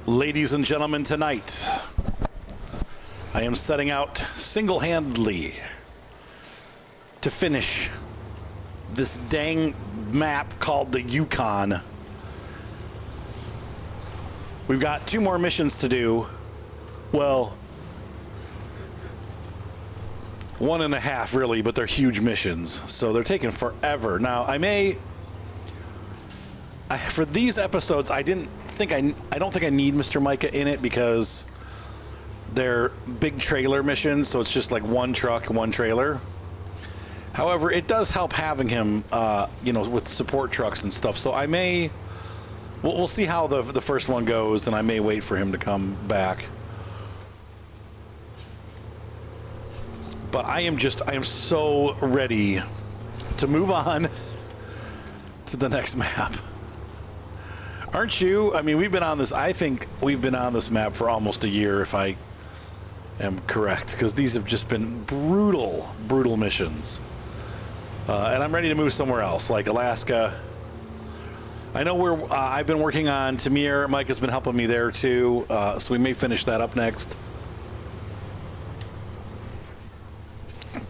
Ladies and gentlemen, tonight I am setting out single-handedly to finish this dang map called the Yukon. We've got 2 more missions to do. Well, 1.5 really, but they're huge missions, so they're taking forever. Now, for these episodes, I don't think I need Mr. Micah in it because they're big trailer missions, so it's just like 1 truck, 1 trailer. However, it does help having him, with support trucks and stuff. So we'll see how the first one goes, and I may wait for him to come back. But I am so ready to move on to the next map. Aren't you? I mean, I think we've been on this map for almost a year, if I am correct, because these have just been brutal, brutal missions. And I'm ready to move somewhere else, like Alaska. I know I've been working on Tamir. Mike has been helping me there too, so we may finish that up next.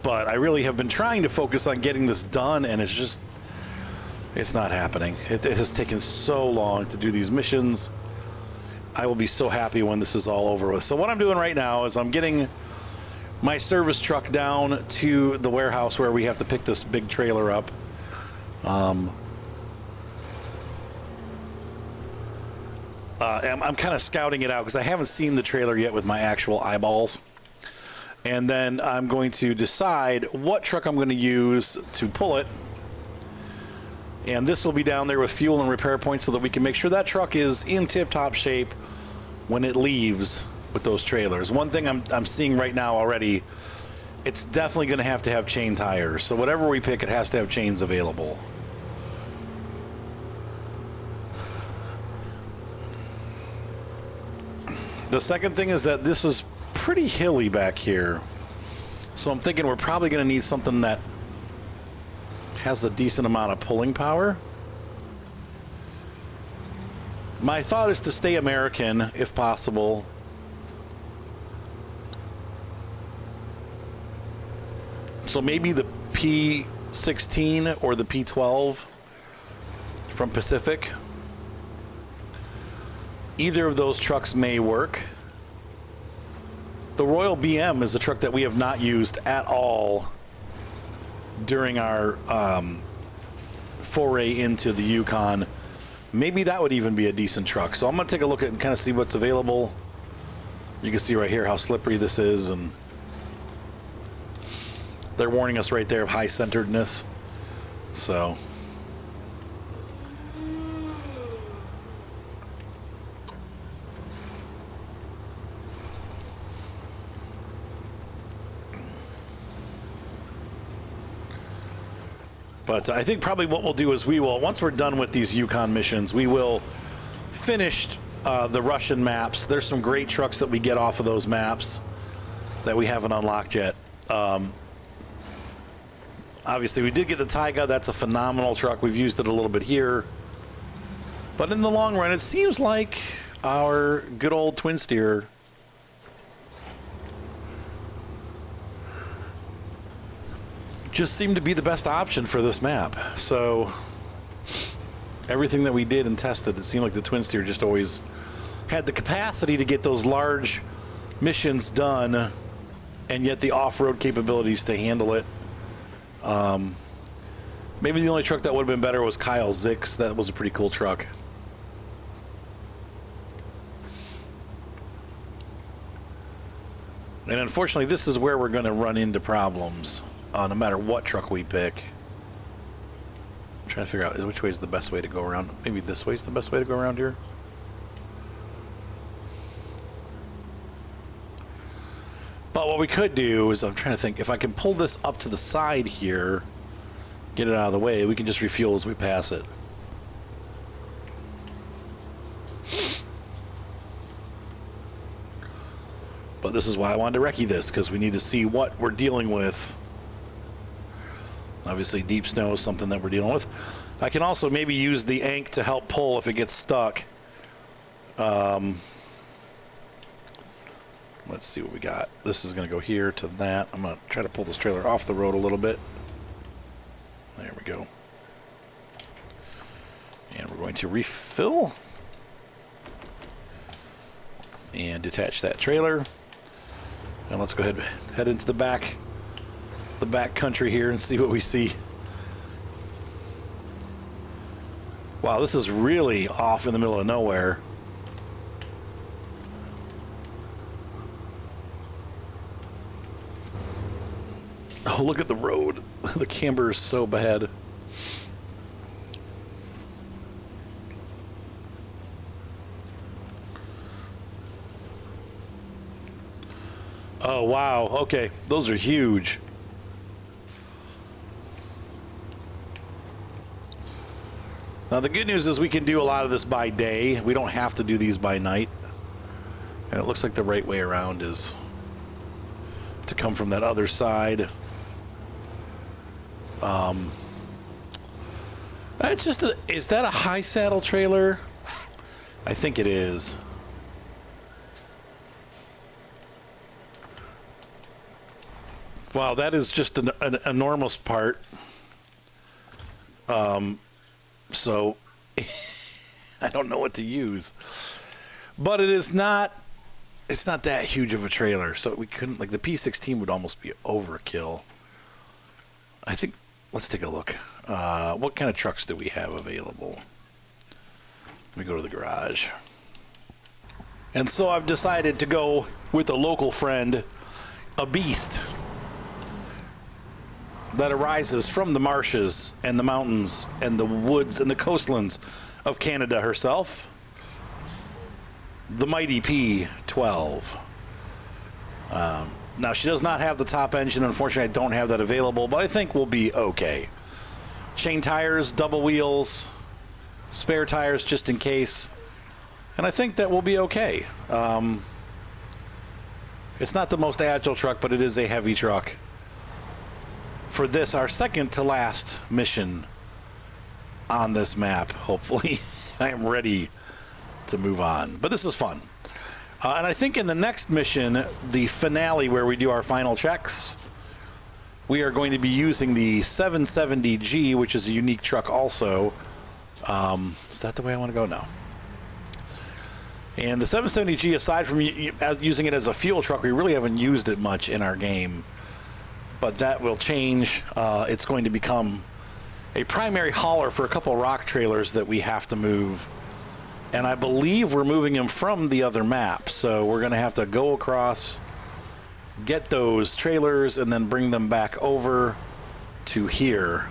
But I really have been trying to focus on getting this done, and it's not happening. It has taken so long to do these missions. I will be so happy when this is all over with. So what I'm doing right now is I'm getting my service truck down to the warehouse where we have to pick this big trailer up. I'm kind of scouting it out because I haven't seen the trailer yet with my actual eyeballs. And then I'm going to decide what truck I'm going to use to pull it. And this will be down there with fuel and repair points so that we can make sure that truck is in tip-top shape when it leaves with those trailers. One thing I'm seeing right now already, it's definitely going to have chain tires. So whatever we pick, it has to have chains available. The second thing is that this is pretty hilly back here. So I'm thinking we're probably going to need something that has a decent amount of pulling power. My thought is to stay American if possible. So maybe the P16 or the P12 from Pacific. Either of those trucks may work. The Royal BM is a truck that we have not used at all during our foray into the Yukon. Maybe that would even be a decent truck. So I'm going to take a look at it and kind of see what's available. You can see right here how slippery this is, and they're warning us right there of high centeredness. So but I think probably what we'll do is once we're done with these Yukon missions, we will finish the Russian maps. There's some great trucks that we get off of those maps that we haven't unlocked yet. Obviously, we did get the Taiga. That's a phenomenal truck. We've used it a little bit here. But in the long run, it seems like our good old twin steer just seemed to be the best option for this map. So everything that we did and tested, it seemed like the twin steer just always had the capacity to get those large missions done, and yet the off-road capabilities to handle it. Maybe the only truck that would have been better was Kyle Zick's. That was a pretty cool truck. And unfortunately, this is where we're going to run into problems. No matter what truck we pick. I'm trying to figure out which way is the best way to go around. Maybe this way is the best way to go around here. But what we could do is, I'm trying to think, if I can pull this up to the side here, get it out of the way, we can just refuel as we pass it. But this is why I wanted to recce this, because we need to see what we're dealing with. Obviously, deep snow is something that we're dealing with. I can also maybe use the Ank to help pull if it gets stuck. Let's see what we got. This is going to go here to that. I'm going to try to pull this trailer off the road a little bit. There we go. And we're going to refill and detach that trailer. And let's go ahead and head into the back country here and see what we see. Wow, this is really off in the middle of nowhere. Oh, look at the road. The camber is so bad. Oh, wow. Okay, those are huge. Now, the good news is we can do a lot of this by day. We don't have to do these by night. And it looks like the right way around is to come from that other side. It's just is that a high saddle trailer? I think it is. Wow, that is just an enormous part. So I don't know what to use, but it's not that huge of a trailer. So we couldn't, like, the P16 would almost be overkill. I think, let's take a look. What kind of trucks do we have available? Let me go to the garage. And so I've decided to go with a local friend, a beast that arises from the marshes and the mountains and the woods and the coastlands of Canada herself, the mighty P12. Now, she does not have the top engine. Unfortunately, I don't have that available, but I think we'll be okay. Chain tires, double wheels, spare tires just in case, and I think that we'll be okay. It's not the most agile truck, but it is a heavy truck. For this, our second to last mission on this map, hopefully, I am ready to move on. But this is fun. And I think in the next mission, the finale where we do our final checks, we are going to be using the 770G, which is a unique truck also. Is that the way I want to go? No. And the 770G, aside from using it as a fuel truck, we really haven't used it much in our game. But that will change. It's going to become a primary hauler for a couple rock trailers that we have to move. And I believe we're moving them from the other map. So we're going to have to go across, get those trailers, and then bring them back over to here.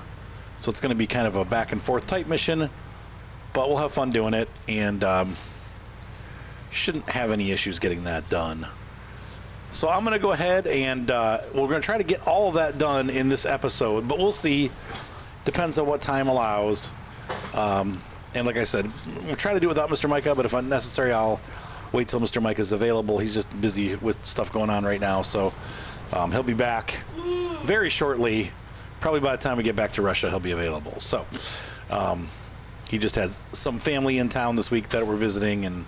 So it's going to be kind of a back and forth type mission. But we'll have fun doing it. And shouldn't have any issues getting that done. So I'm going to go ahead and we're going to try to get all of that done in this episode, but we'll see. Depends on what time allows. And like I said, we'll try to do it without Mr. Micah, but if unnecessary, I'll wait till Mr. Micah is available. He's just busy with stuff going on right now, so he'll be back very shortly. Probably by the time we get back to Russia, he'll be available. So he just had some family in town this week that we're visiting, and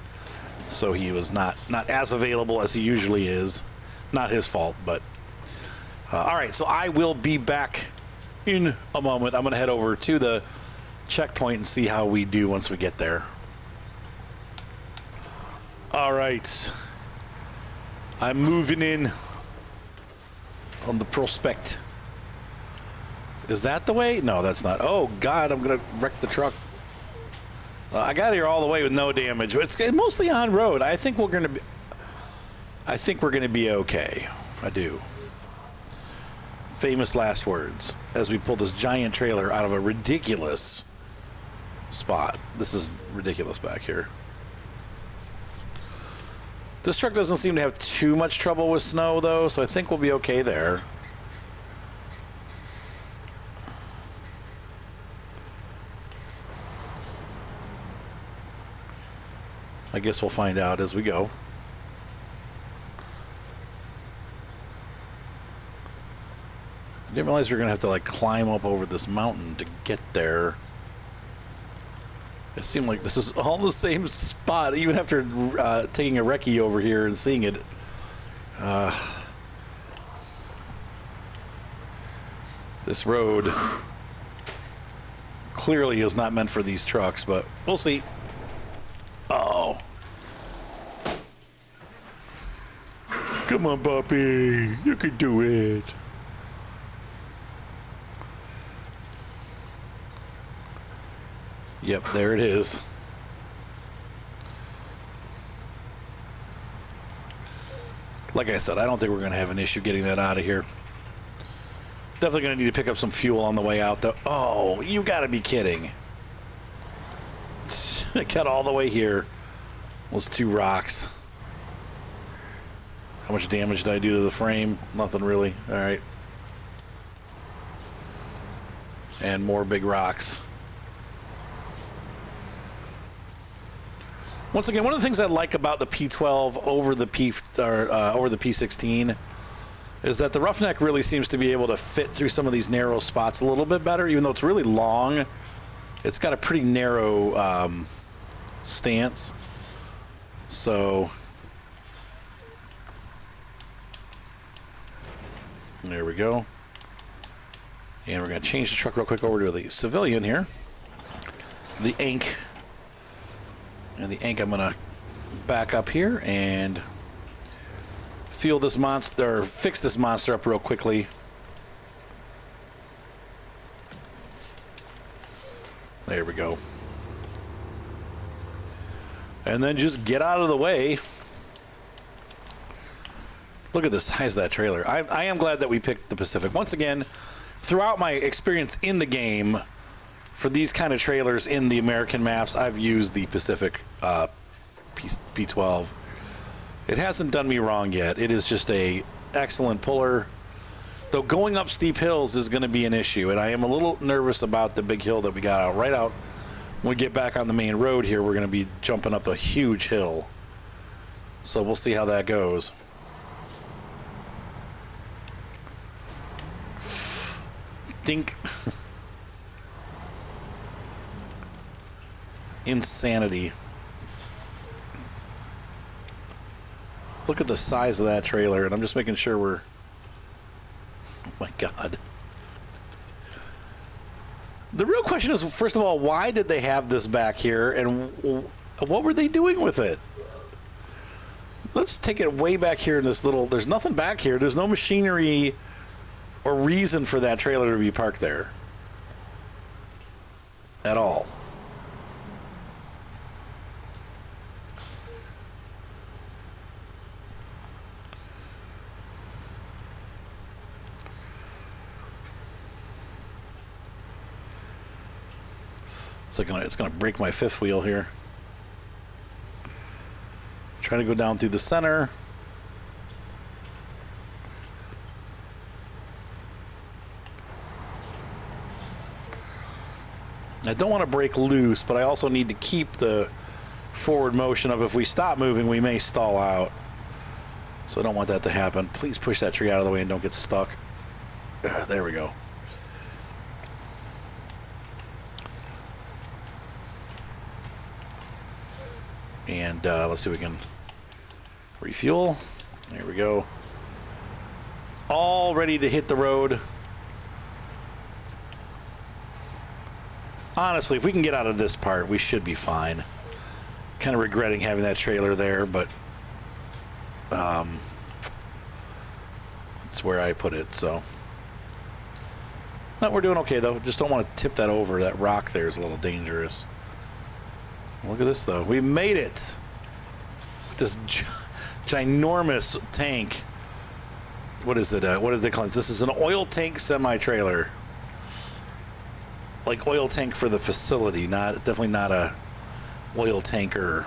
so he was not as available as he usually is. Not his fault, but all right. So I will be back in a moment. I'm going to head over to the checkpoint and see how we do once we get there. All right. I'm moving in on the prospect. Is that the way? No, that's not. Oh, God, I'm going to wreck the truck. I got here all the way with no damage. It's mostly on road. I think we're going to be okay. I do. Famous last words as we pull this giant trailer out of a ridiculous spot. This is ridiculous back here. This truck doesn't seem to have too much trouble with snow, though, so I think we'll be okay there. I guess we'll find out as we go. I didn't realize we were going to have to, like, climb up over this mountain to get there. It seemed like this is all the same spot, even after taking a recce over here and seeing it. This road clearly is not meant for these trucks, but we'll see. Oh. Come on, Poppy. You can do it. Yep, there it is. Like I said, I don't think we're going to have an issue getting that out of here. Definitely going to need to pick up some fuel on the way out, though. Oh, you got to be kidding. I got all the way here. Those two rocks. How much damage did I do to the frame? Nothing really. All right. And more big rocks. Once again, one of the things I like about the P12 over the P16 is that the Roughneck really seems to be able to fit through some of these narrow spots a little bit better, even though it's really long. It's got a pretty narrow stance. So there we go. And we're going to change the truck real quick over to the Civilian here. The Ink. And the Ink, I'm going to back up here and fuel this monster, or fix this monster up real quickly. There we go. And then just get out of the way. Look at the size of that trailer. I am glad that we picked the Pacific. Once again, throughout my experience in the game, for these kind of trailers in the American maps, I've used the Pacific P12. It hasn't done me wrong yet. It is just a excellent puller. Though going up steep hills is going to be an issue, and I am a little nervous about the big hill that we got out right out. When we get back on the main road here, we're going to be jumping up a huge hill. So we'll see how that goes. Dink. Insanity. Look at the size of that trailer, and I'm just making sure we're... Oh my God. The real question is, first of all, why did they have this back here, and what were they doing with it? Let's take it way back here in this little... There's nothing back here. There's no machinery or reason for that trailer to be parked there. At all. It's gonna break my fifth wheel here. Trying to go down through the center. I don't want to break loose, but I also need to keep the forward motion up. If we stop moving, we may stall out. So I don't want that to happen. Please push that tree out of the way and don't get stuck. There we go. And let's see if we can refuel. There we go. All ready to hit the road. Honestly, if we can get out of this part, we should be fine. Kind of regretting having that trailer there, but that's where I put it, so. No, we're doing okay, though. Just don't want to tip that over. That rock there is a little dangerous. Look at this, though. We made it. This ginormous tank. What is it? What do they call it? This is an oil tank semi-trailer. Like oil tank for the facility, definitely not a oil tanker.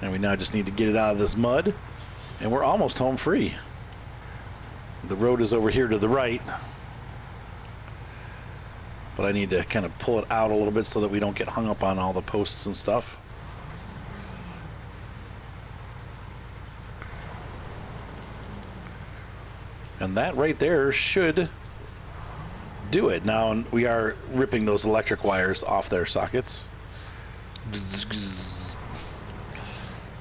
And we now just need to get it out of this mud, and we're almost home free. The road is over here to the right, but I need to kind of pull it out a little bit so that we don't get hung up on all the posts and stuff. And that right there should do it. Now we are ripping those electric wires off their sockets.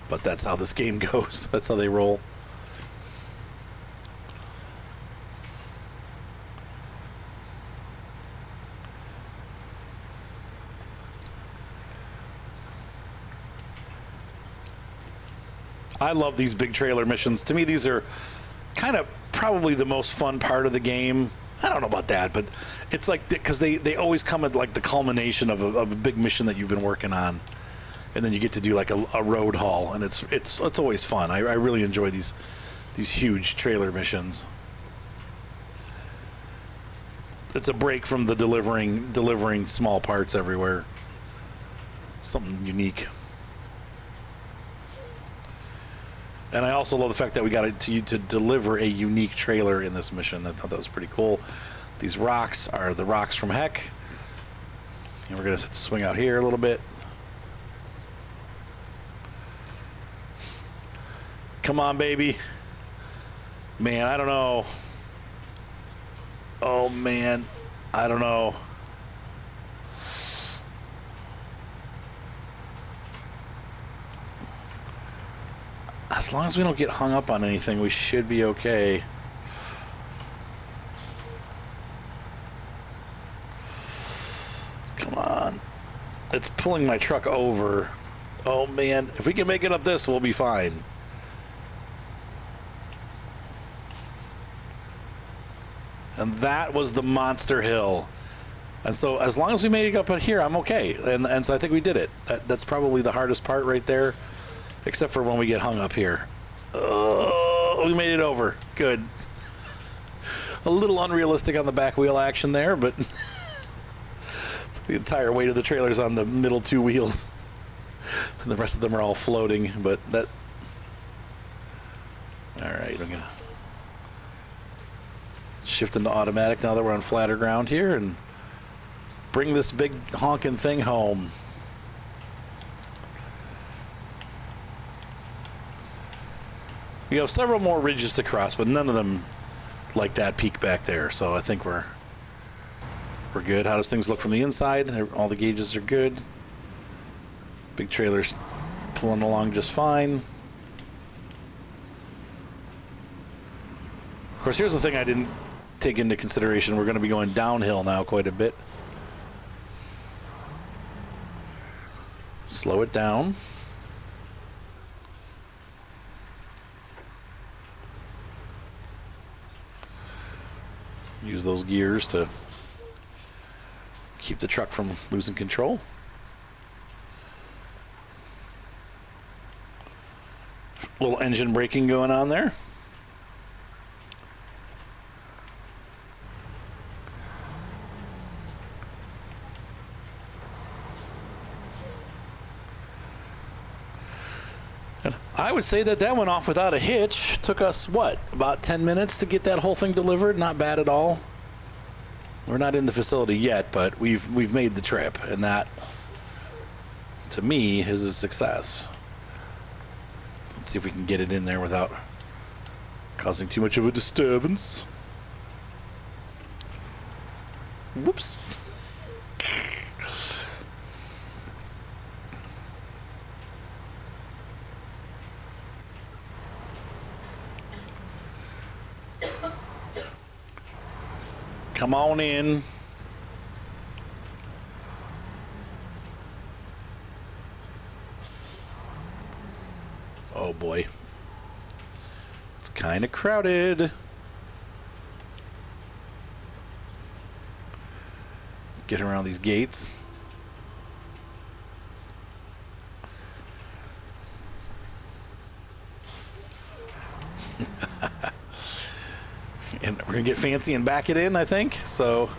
But that's how this game goes. That's how they roll. I love these big trailer missions. To me, these are kind of probably the most fun part of the game. I don't know about that, but it's like, because they always come at like the culmination of a big mission that you've been working on, and then you get to do like a road haul, and it's always fun. I really enjoy these huge trailer missions. It's a break from the delivering small parts everywhere. Something unique. And I also love the fact that we got to deliver a unique trailer in this mission. I thought that was pretty cool. These rocks are the rocks from Heck. And we're going to have to swing out here a little bit. Come on, baby. Man, I don't know. Oh, man. I don't know. As long as we don't get hung up on anything, we should be okay. Come on. It's pulling my truck over. Oh, man. If we can make it up this, we'll be fine. And that was the monster hill. And so as long as we made it up here, I'm okay. And so I think we did it. That's probably the hardest part right there. Except for when we get hung up here. Oh, we made it over. Good. A little unrealistic on the back wheel action there, but so the entire weight of the trailer's on the middle two wheels. And the rest of them are all floating, but that... All right, I'm going to shift into automatic now that we're on flatter ground here and bring this big honking thing home. We have several more ridges to cross, but none of them like that peak back there. So I think we're good. How does things look from the inside? All the gauges are good. Big trailer's pulling along just fine. Of course, here's the thing I didn't take into consideration. We're going to be going downhill now quite a bit. Slow it down. Use those gears to keep the truck from losing control. A little engine braking going on there. And I would say that went off without a hitch. Took us, what, about 10 minutes to get that whole thing delivered? Not bad at all. We're not in the facility yet, but we've made the trip, and that, to me, is a success. Let's see if we can get it in there without causing too much of a disturbance. Whoops. Come on in. Oh boy. It's kind of crowded. Get around these gates. And we're going to get fancy and back it in, I think. So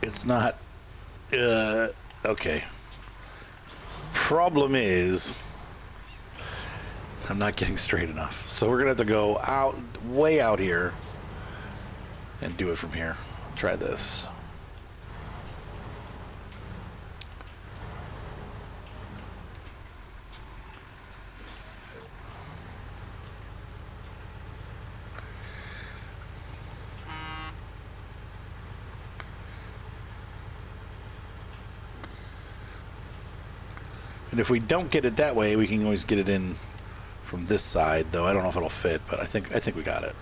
It's not, okay. Problem is, I'm not getting straight enough. So we're going to have to go out, way out here, and do it from here. Try this. And if we don't get it that way, we can always get it in from this side, though I don't know if it'll fit, but I think we got it.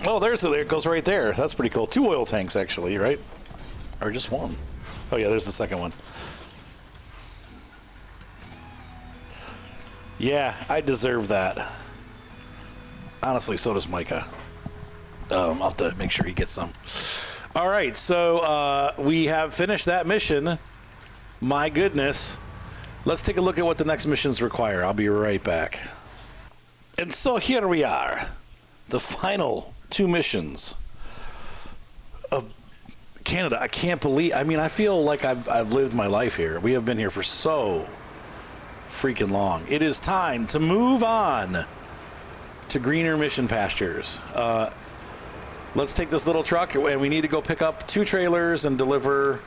Oh, there it goes right there. That's pretty cool. 2 oil tanks, actually, right? Or just one. Oh, yeah, there's the second one. Yeah, I deserve that. Honestly, so does Micah. I'll have to make sure he gets some. All right, so we have finished that mission. My goodness. Let's take a look at what the next missions require. I'll be right back. And so here we are. The final 2 missions of Canada. I can't believe, I mean, I feel like I've lived my life here. We have been here for so freaking long. It is time to move on to greener mission pastures. Let's take this little truck, and we need to go pick up 2 trailers and deliver.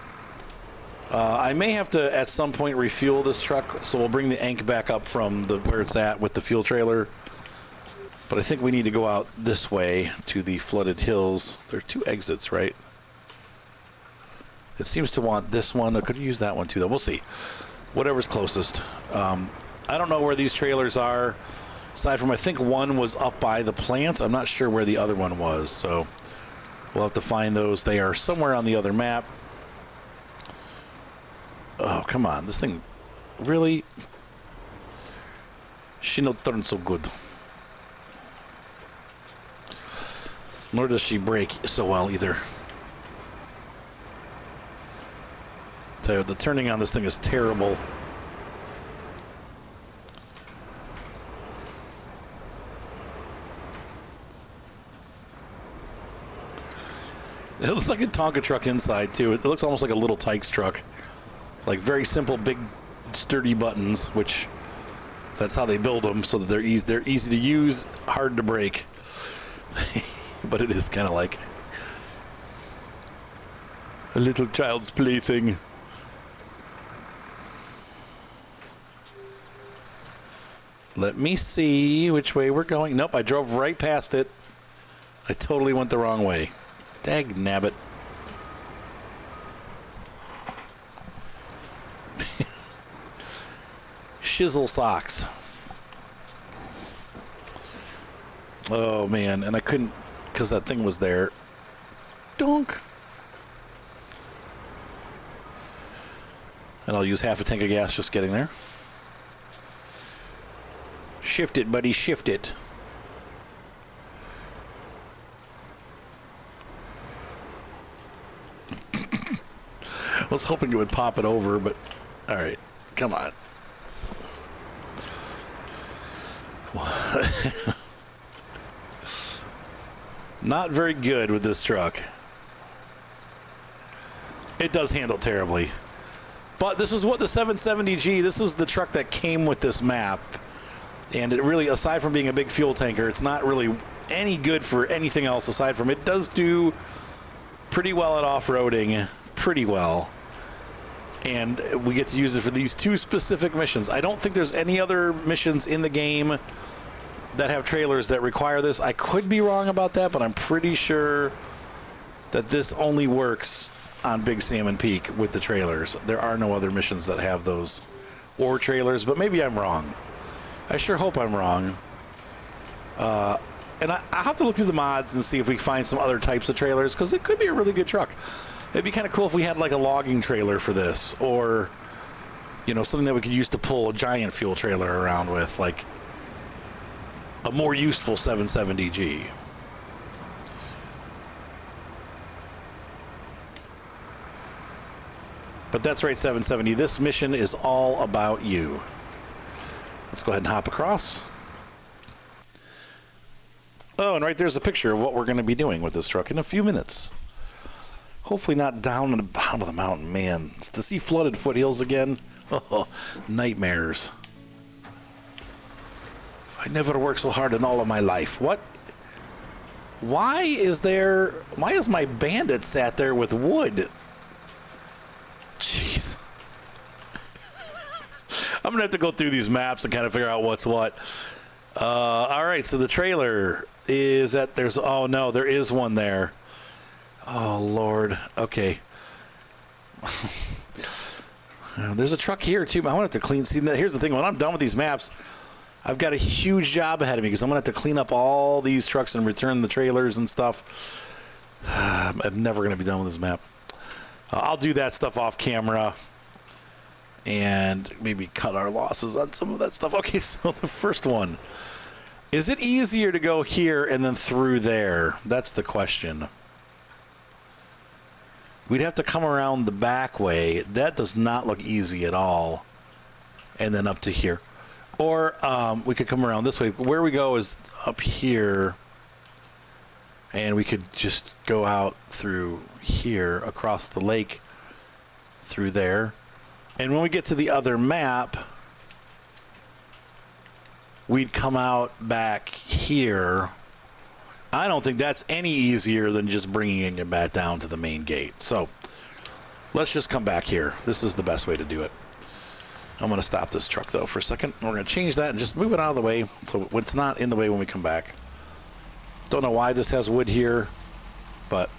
I may have to at some point refuel this truck, so we'll bring the Ank back up from where it's at with the fuel trailer. But I think we need to go out this way to the flooded hills. There are 2 exits, right? It seems to want this one. I could use that one too, though. We'll see. Whatever's closest. I don't know where these trailers are. Aside from, I think one was up by the plant. I'm not sure where the other one was, so we'll have to find those. They are somewhere on the other map. Oh, come on. This thing really... She don't turn so good. Nor does she brake so well either. So the turning on this thing is terrible. It looks like a Tonka truck inside too. It looks almost like a little Tykes truck. Like very simple, big, sturdy buttons, which that's how they build them, so that they're easy to use, hard to break. But it is kind of like a little child's plaything. Let me see which way we're going. Nope, I drove right past it. I totally went the wrong way. Dag nabbit. Shizzle socks. Oh, man. And I couldn't, because that thing was there. Donk. And I'll use half a tank of gas just getting there. Shift it, buddy. Shift it. I was hoping it would pop it over, but all right, come on. Not very good with this truck. It does handle terribly. But this is what the 770G, this is the truck that came with this map. And it really, aside from being a big fuel tanker, it's not really any good for anything else aside from it does do pretty well at off-roading, pretty well. And we get to use it for these 2 specific missions. I don't think there's any other missions in the game that have trailers that require this. I could be wrong about that, but I'm pretty sure that this only works on Big Salmon Peak with the trailers. There are no other missions that have those or trailers, but maybe I'm wrong. I sure hope I'm wrong. And I have to look through the mods and see if we find some other types of trailers, because it could be a really good truck. It'd be kind of cool if we had like a logging trailer for this, or, you know, something that we could use to pull a giant fuel trailer around with. Like, a more useful 770G. But that's right, 770. This mission is all about you. Let's go ahead and hop across. Oh, and right there's a picture of what we're going to be doing with this truck in a few minutes. Hopefully not down in the bottom of the mountain, man. It's to see flooded foothills again. Oh, nightmares. I never worked so hard in all of my life. What? Why is my bandit sat there with wood? Jeez. I'm going to have to go through these maps and kind of figure out what's what. All right, so the trailer is at, oh no, there is one there. Oh, Lord. Okay. There's a truck here, too. I want to clean. See, here's the thing. When I'm done with these maps, I've got a huge job ahead of me because I'm going to have to clean up all these trucks and return the trailers and stuff. I'm never going to be done with this map. I'll do that stuff off camera and maybe cut our losses on some of that stuff. Okay, so the first one. Is it easier to go here and then through there? That's the question. We'd have to come around the back way. That does not look easy at all. And then up to here. Or we could come around this way. Where we go is up here. And we could just go out through here, across the lake, through there. And when we get to the other map, we'd come out back here. I don't think that's any easier than just bringing it back down to the main gate. So let's just come back here. This is the best way to do it. I'm going to stop this truck, though, for a second. We're going to change that and just move it out of the way so it's not in the way when we come back. Don't know why this has wood here, but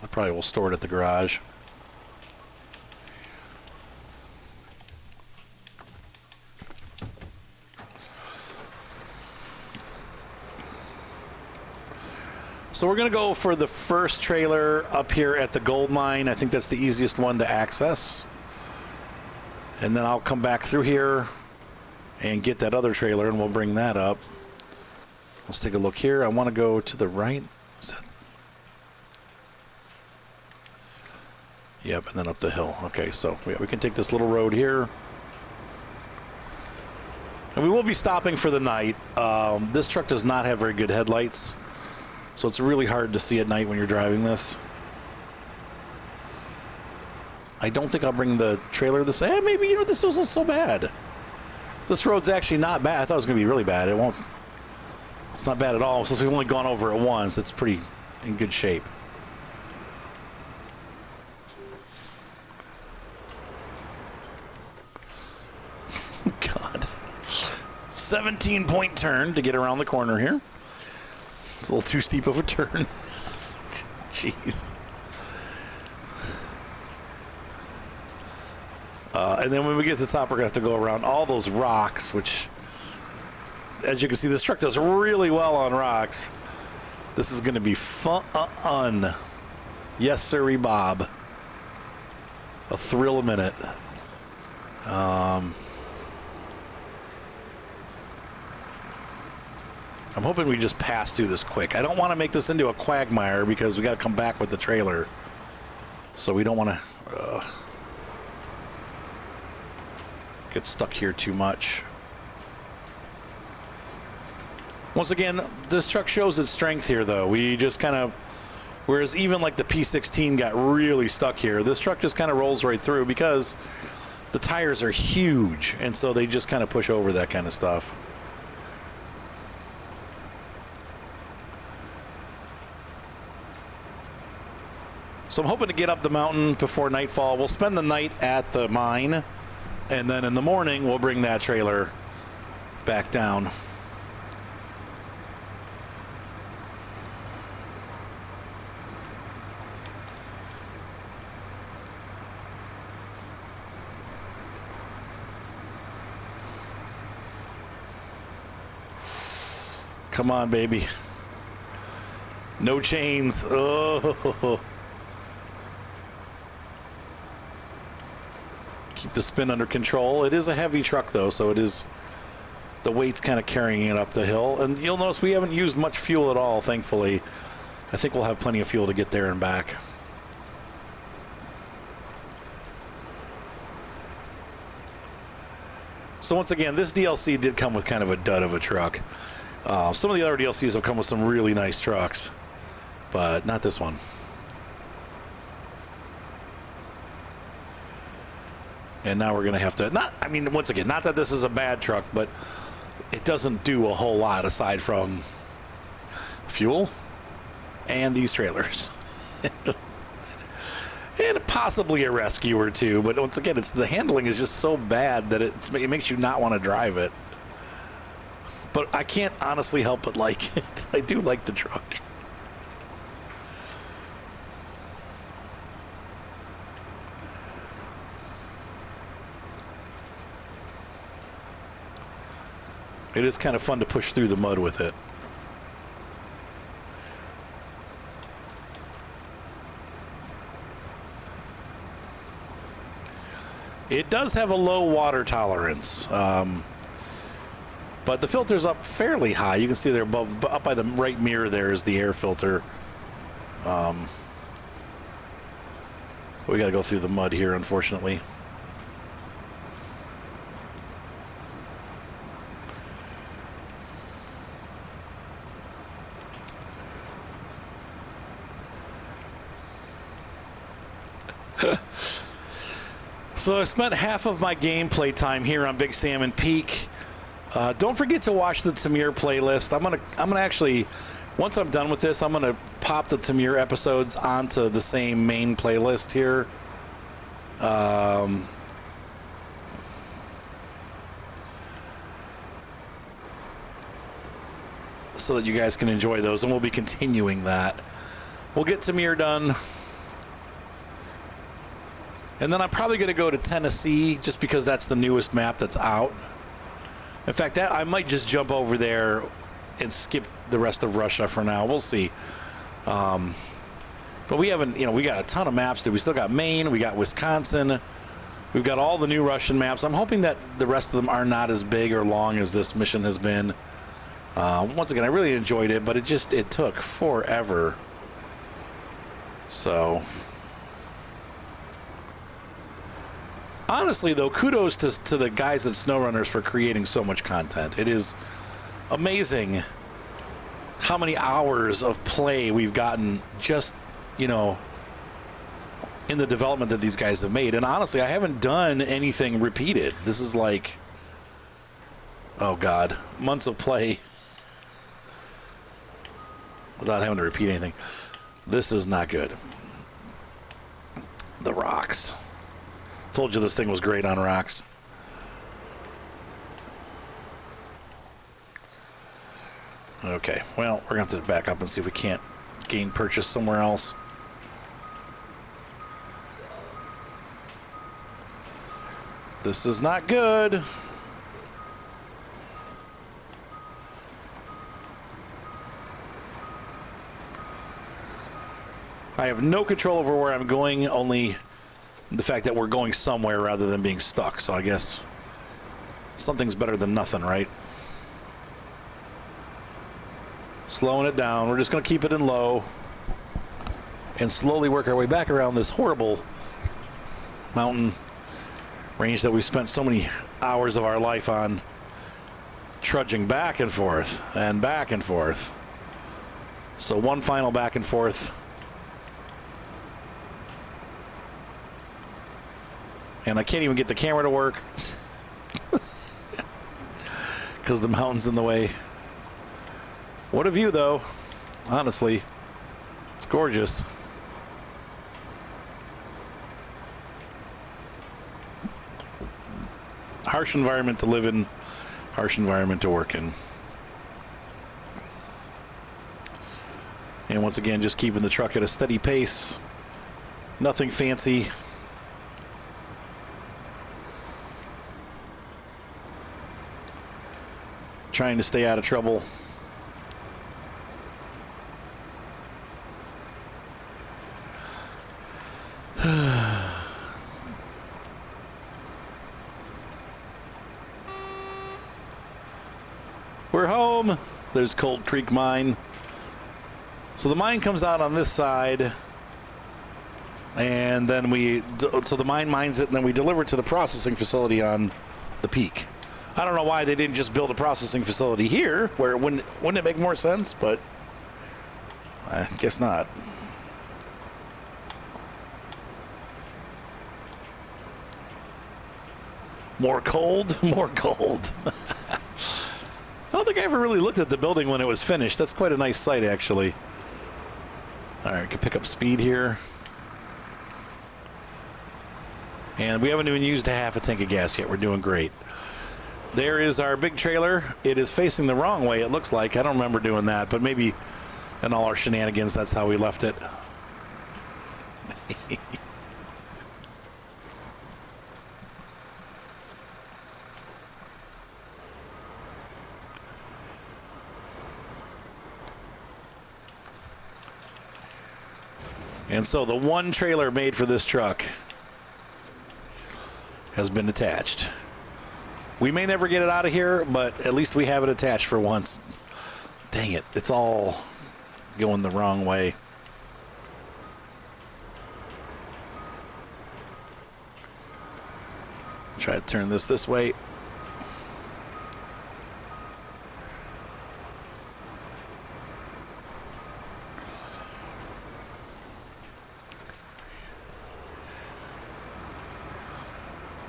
I probably will store it at the garage. So we're going to go for the first trailer up here at the gold mine. I think that's the easiest one to access. And then I'll come back through here and get that other trailer, and we'll bring that up. Let's take a look here. I want to go to the right. Is that? Yep, and then up the hill. Okay, so yeah, we can take this little road here. And we will be stopping for the night. This truck does not have very good headlights, so it's really hard to see at night when you're driving this. I don't think I'll bring the trailer this. Maybe, this wasn't so bad. This road's actually not bad. I thought it was going to be really bad. It won't. It's not bad at all. Since we've only gone over it once, it's pretty in good shape. God. 17-point turn to get around the corner here. It's a little too steep of a turn. Jeez. And then when we get to the top, we're going to have to go around all those rocks, which, as you can see, this truck does really well on rocks. This is going to be fun. Yes, sirree, Bob. A thrill a minute. I'm hoping we just pass through this quick. I don't want to make this into a quagmire because we got to come back with the trailer. So we don't want to get stuck here too much. Once again, this truck shows its strength here, though. We just kind of, whereas even like the P16 got really stuck here, this truck just kind of rolls right through because the tires are huge, and so they just kind of push over that kind of stuff. So I'm hoping to get up the mountain before nightfall. We'll spend the night at the mine, and then in the morning, we'll bring that trailer back down. Come on, baby. No chains. Oh. Keep the spin under control. It is a heavy truck, though, so it is the weight's kind of carrying it up the hill. And you'll notice we haven't used much fuel at all, thankfully. I think we'll have plenty of fuel to get there and back. So once again, this DLC did come with kind of a dud of a truck. Some of the other DLCs have come with some really nice trucks, but not this one. And now we're going to have to, once again, not that this is a bad truck, but it doesn't do a whole lot aside from fuel and these trailers. And possibly a rescue or two, but once again, the handling is just so bad that it makes you not want to drive it. But I can't honestly help but like it. I do like the truck. It is kind of fun to push through the mud with it. It does have a low water tolerance, but the filter's up fairly high. You can see there above, up by the right mirror there is the air filter. We got to go through the mud here, unfortunately. So I spent half of my gameplay time here on Big Salmon Peak. Don't forget to watch the Tamir playlist. I'm gonna actually, once I'm done with this, I'm gonna pop the Tamir episodes onto the same main playlist here. So that you guys can enjoy those, and we'll be continuing that. We'll get Tamir done. And then I'm probably going to go to Tennessee just because that's the newest map that's out. In fact, I might just jump over there and skip the rest of Russia for now. We'll see. But we haven't, we got a ton of maps. We still got Maine. We got Wisconsin. We've got all the new Russian maps. I'm hoping that the rest of them are not as big or long as this mission has been. Once again, I really enjoyed it, but it took forever. So... honestly, though, kudos to the guys at Snowrunners for creating so much content. It is amazing how many hours of play we've gotten just, in the development that these guys have made. And honestly, I haven't done anything repeated. This is like, oh God, months of play without having to repeat anything. This is not good. The rocks. Told you this thing was great on rocks. Okay, well, we're going to have to back up and see if we can't gain purchase somewhere else. This is not good. I have no control over where I'm going, only the fact that we're going somewhere rather than being stuck. So I guess something's better than nothing, right? Slowing it down. We're just going to keep it in low and slowly work our way back around this horrible mountain range that we spent so many hours of our life on, trudging back and forth and back and forth. So one final back and forth. And I can't even get the camera to work because the mountain's in the way. What a view, though. Honestly, it's gorgeous. Harsh environment to live in, harsh environment to work in. And once again, just keeping the truck at a steady pace. Nothing fancy. Trying to stay out of trouble. Boom! There's Cold Creek Mine. So the mine comes out on this side, and then so the mine mines it, and then we deliver it to the processing facility on the peak. I don't know why they didn't just build a processing facility here, where wouldn't it make more sense? But I guess not. More gold, more gold. I don't think I ever really looked at the building when it was finished. That's quite a nice site, actually. All right, we can pick up speed here. And we haven't even used a half a tank of gas yet. We're doing great. There is our big trailer. It is facing the wrong way, it looks like. I don't remember doing that, but maybe in all our shenanigans, that's how we left it. And so the one trailer made for this truck has been attached. We may never get it out of here, but at least we have it attached for once. Dang it, it's all going the wrong way. Try to turn this way.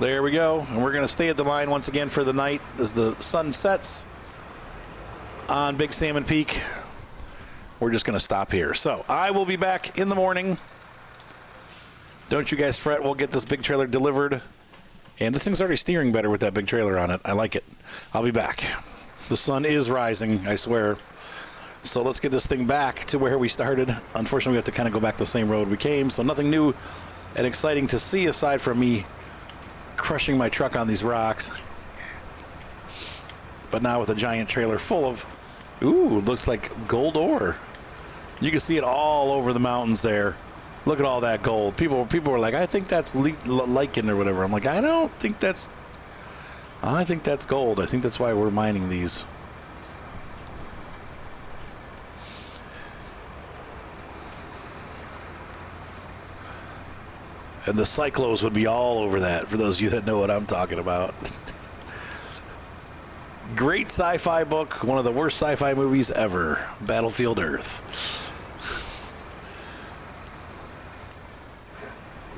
There we go. And we're going to stay at the mine once again for the night as the sun sets on Big Salmon Peak. We're just going to stop here. So I will be back in the morning. Don't you guys fret. We'll get this big trailer delivered. And this thing's already steering better with that big trailer on it. I like it. I'll be back. The sun is rising, I swear. So let's get this thing back to where we started. Unfortunately, we have to kind of go back the same road we came. So nothing new and exciting to see aside from me crushing my truck on these rocks. But now with a giant trailer full of, looks like gold ore. You can see it all over the mountains there. Look at all that gold. People were like, I think that's lichen or whatever. I'm like, I think that's gold. I think that's why we're mining these. And the cyclos would be all over that, for those of you that know what I'm talking about. Great sci-fi book, one of the worst sci-fi movies ever, Battlefield Earth.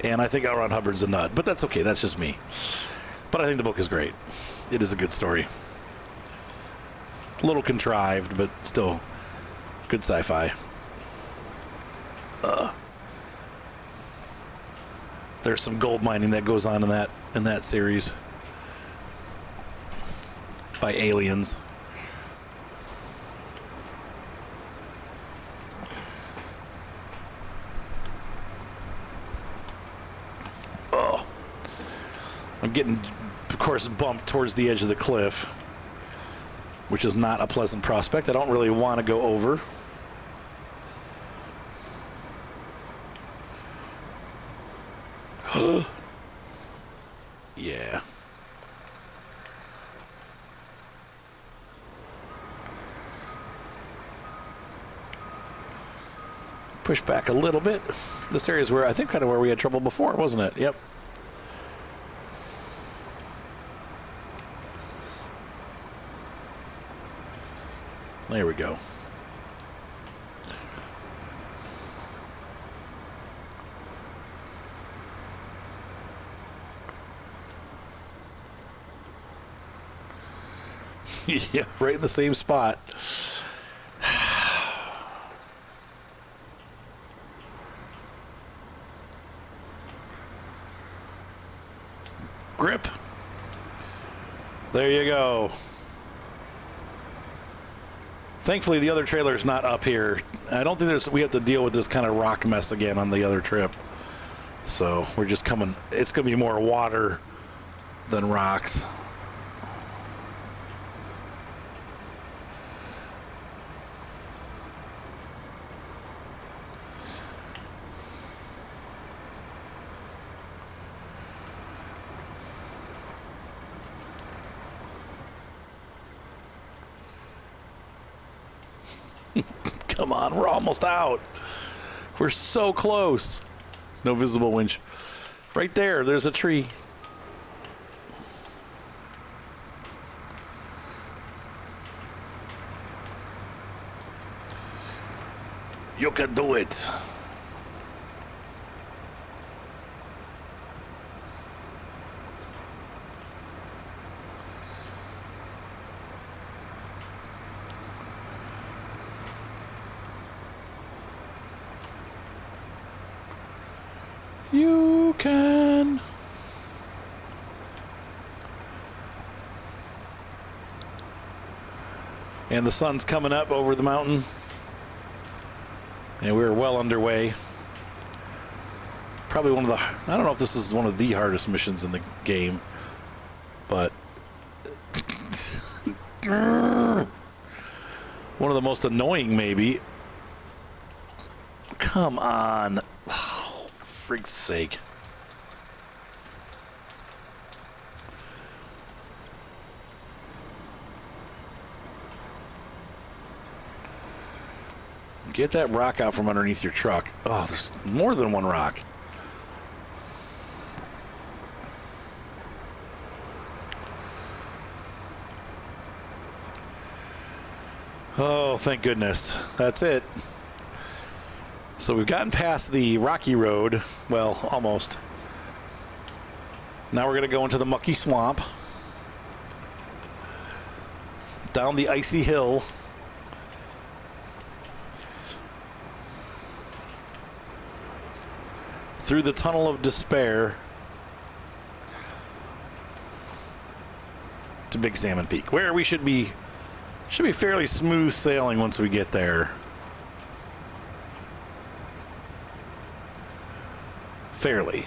And I think L. Ron Hubbard's a nut, but that's okay, that's just me. But I think the book is great. It is a good story. A little contrived, but still good sci-fi. There's some gold mining that goes on in that series by aliens. Oh, I'm getting, of course, bumped towards the edge of the cliff, which is not a pleasant prospect. I don't really want to go over. Yeah. Push back a little bit. This area is where I think kind of where we had trouble before, wasn't it? Yep. There we go. Yeah, right in the same spot. Grip. There you go. Thankfully, the other trailer's not up here. I don't think we have to deal with this kind of rock mess again on the other trip. So we're just coming. It's going to be more water than rocks. Come on, we're almost out. We're so close. No visible winch. Right there, there's a tree. You can do it. You can. And the sun's coming up over the mountain. And we're well underway. Probably one of the, I don't know if this is one of the hardest missions in the game, but one of the most annoying maybe. Come on. Oh, for freak's sake. Get that rock out from underneath your truck. Oh, there's more than one rock. Oh, thank goodness. That's it. So we've gotten past the rocky road. Well, almost. Now we're going to go into the mucky swamp. Down the icy hill. Through the tunnel of despair to Big Salmon Peak, where we should be fairly smooth sailing once we get there. Fairly.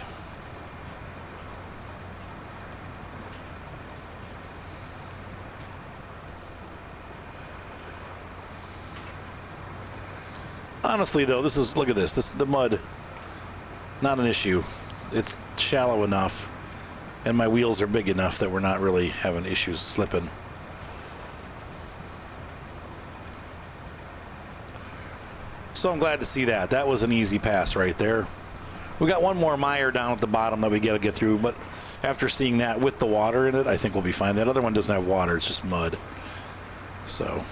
Honestly, though, look at this. The mud, not an issue. It's shallow enough, and my wheels are big enough that we're not really having issues slipping. So I'm glad to see that. That was an easy pass right there. We got one more mire down at the bottom that we got to get through, but after seeing that with the water in it, I think we'll be fine. That other one doesn't have water. It's just mud. So...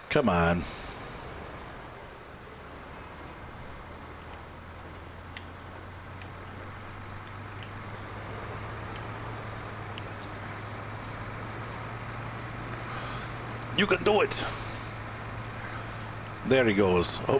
Come on. You can do it. There he goes. Oh.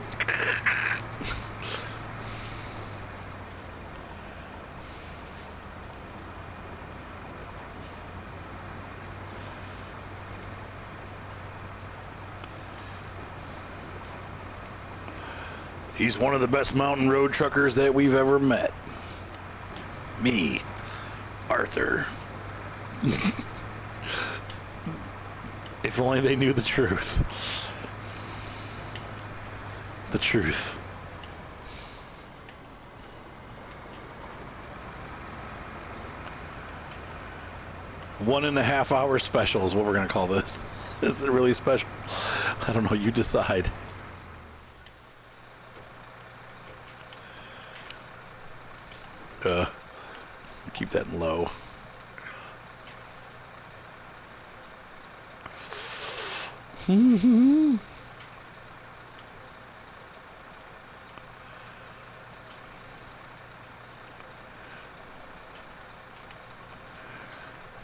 He's one of the best mountain road truckers that we've ever met. Me, Arthur. If only they knew the truth. The truth. "1.5 hour special" is what we're going to call this. Is it really special? I don't know. You decide. Keep that in low.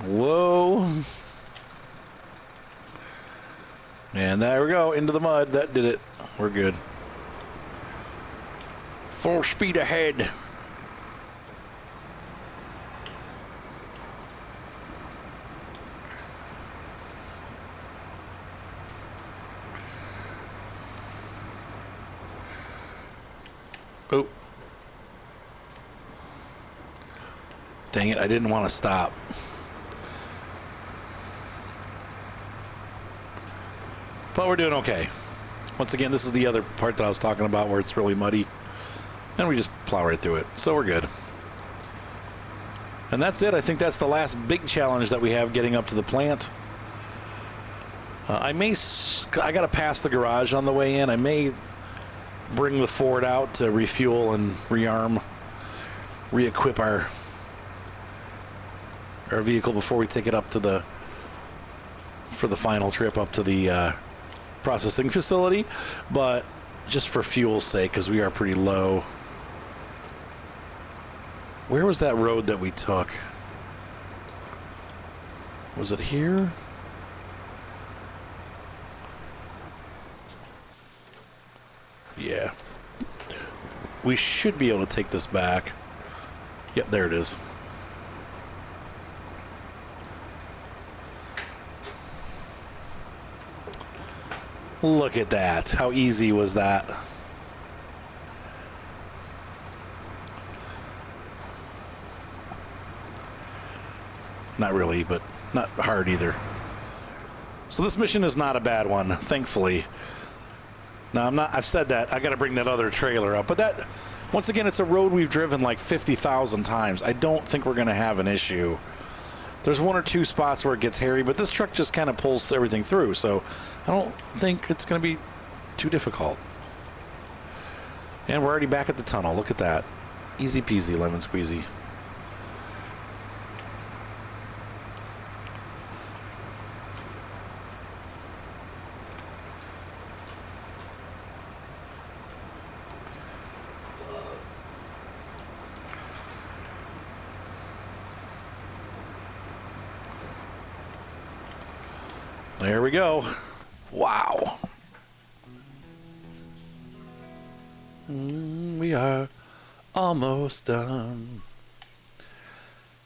Whoa. And there we go, into the mud. That did it. We're good. Full speed ahead. Oh. Dang it, I didn't want to stop. But we're doing okay. Once again, this is the other part that I was talking about where it's really muddy. And we just plow right through it. So we're good. And that's it. I think that's the last big challenge that we have getting up to the plant. I got to pass the garage on the way in. I may bring the Ford out to refuel and rearm, re-equip our vehicle before we take it up to for the final trip up to the processing facility. But just for fuel's sake, because we are pretty low. Where was that road that we took? Was it here? Yeah. We should be able to take this back. Yep, there it is. Look at that. How easy was that? Not really, but not hard either. So this mission is not a bad one, thankfully. Now, I've said that. I got to bring that other trailer up. But that, once again, it's a road we've driven like 50,000 times. I don't think we're going to have an issue. There's one or two spots where it gets hairy, but this truck just kind of pulls everything through. So I don't think it's going to be too difficult. And we're already back at the tunnel. Look at that. Easy peasy, lemon squeezy. There we go. Wow. We are almost done.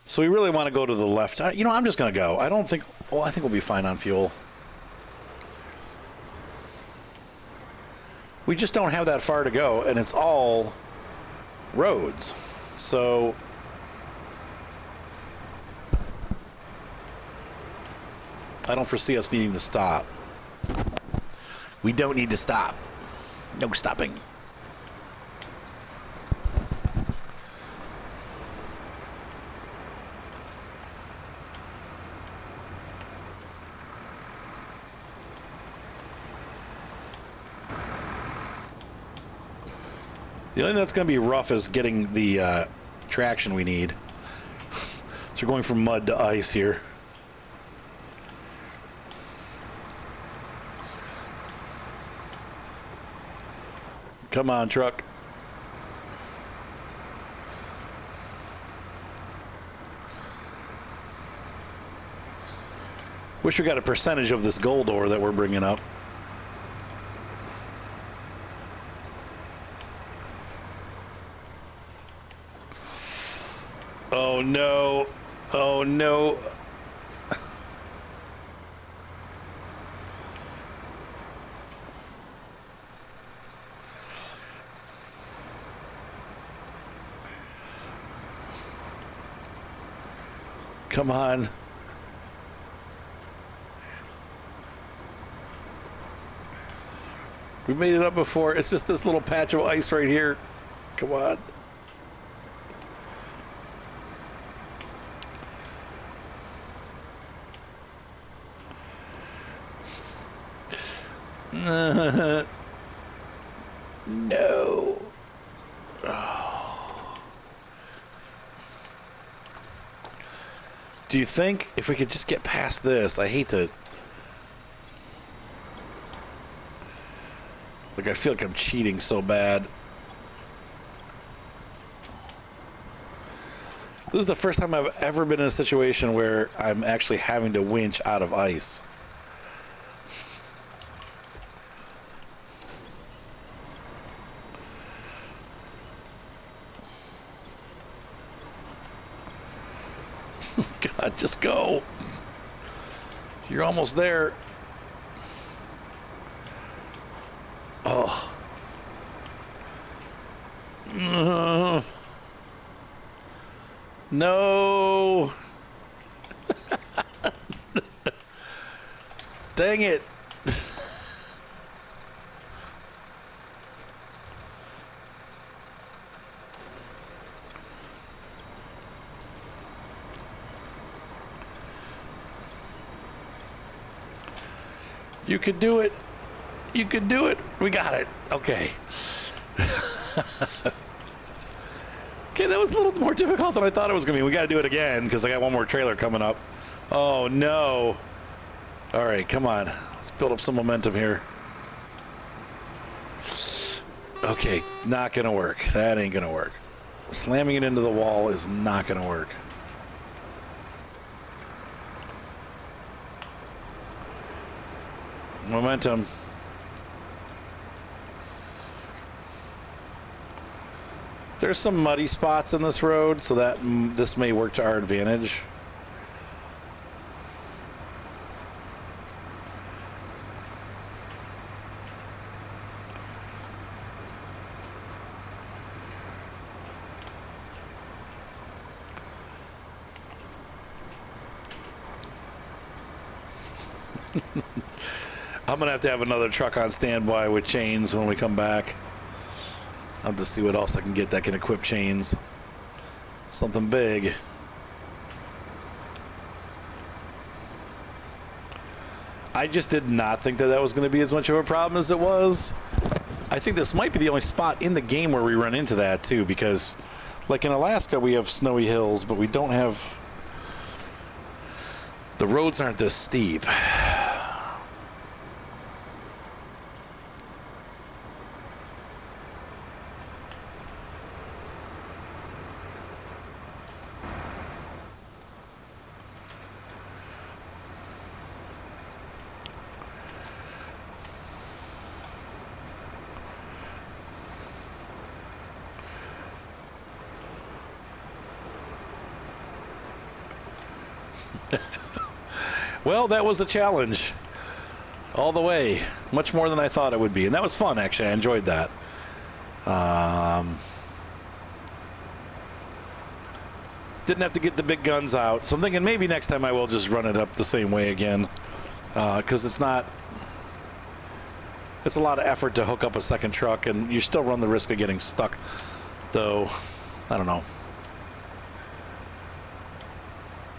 So we really want to go to the left. I'm just going to go. I think we'll be fine on fuel. We just don't have that far to go, and it's all roads. So I don't foresee us needing to stop. We don't need to stop. No stopping. The only thing that's going to be rough is getting the traction we need. So we're going from mud to ice here. Come on, truck. Wish we got a percentage of this gold ore that we're bringing up. Oh no. Oh no. Come on. We made it up before. It's just this little patch of ice right here. Come on. No. Oh. Do you think if we could just get past this? I hate to. Like, I feel like I'm cheating so bad. This is the first time I've ever been in a situation where I'm actually having to winch out of ice. God, just go. You're almost there. Oh. No. Dang it. You could do it. You could do it. We got it. Okay. Okay, that was a little more difficult than I thought it was going to be. We got to do it again because I got one more trailer coming up. Oh, no. All right, come on. Let's build up some momentum here. Okay, not going to work. That ain't going to work. Slamming it into the wall is not going to work. Momentum. There's some muddy spots in this road, so that this may work to our advantage. I'm going to have another truck on standby with chains when we come back. I'll just see what else I can get that can equip chains. Something big. I just did not think that that was going to be as much of a problem as it was. I think this might be the only spot in the game where we run into that, too, because, like in Alaska, we have snowy hills, but we don't have... The roads aren't this steep. Well, that was a challenge all the way, much more than I thought it would be, and that was fun. Actually, I enjoyed that. Didn't have to get the big guns out, so I'm thinking maybe next time I will just run it up the same way again, because it's a lot of effort to hook up a second truck, and you still run the risk of getting stuck, though. I don't know.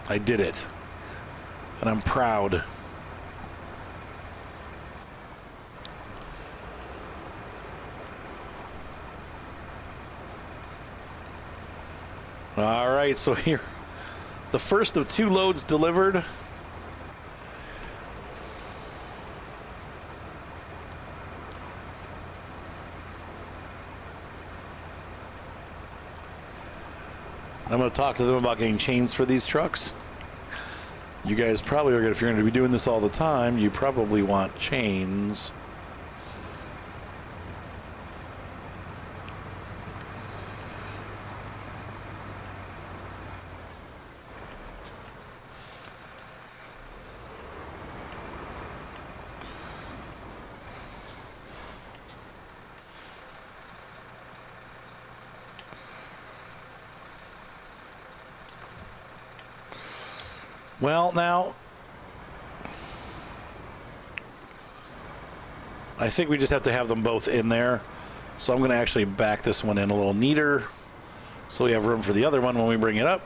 I did it. And I'm proud. All right, so here, the first of 2 loads delivered. I'm going to talk to them about getting chains for these trucks. You guys probably are going to, if you're going to be doing this all the time, you probably want chains. Well, now, I think we just have to have them both in there. So I'm going to actually back this one in a little neater so we have room for the other one when we bring it up.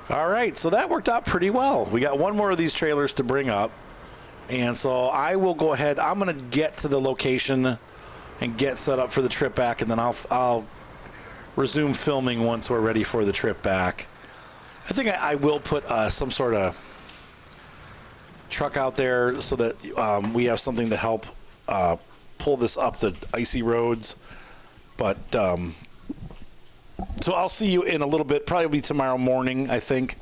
All right, so that worked out pretty well. We got one more of these trailers to bring up. And so I will go ahead. I'm going to get to the location and get set up for the trip back, and then I'll resume filming once we're ready for the trip back. I think I will put some sort of truck out there so that we have something to help pull this up the icy roads. But so I'll see you in a little bit, probably tomorrow morning, I think.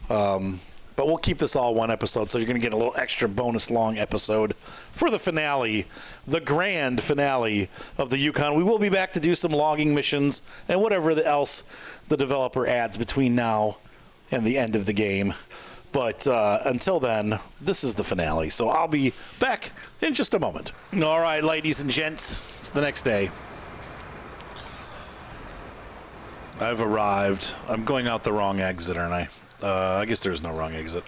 But we'll keep this all one episode, so you're going to get a little extra bonus long episode for the finale, the grand finale of the Yukon. We will be back to do some logging missions and whatever else the developer adds between now and the end of the game. But until then, this is the finale, so I'll be back in just a moment. All right, ladies and gents, it's the next day. I've arrived. I'm going out the wrong exit, aren't I? I guess there's no wrong exit.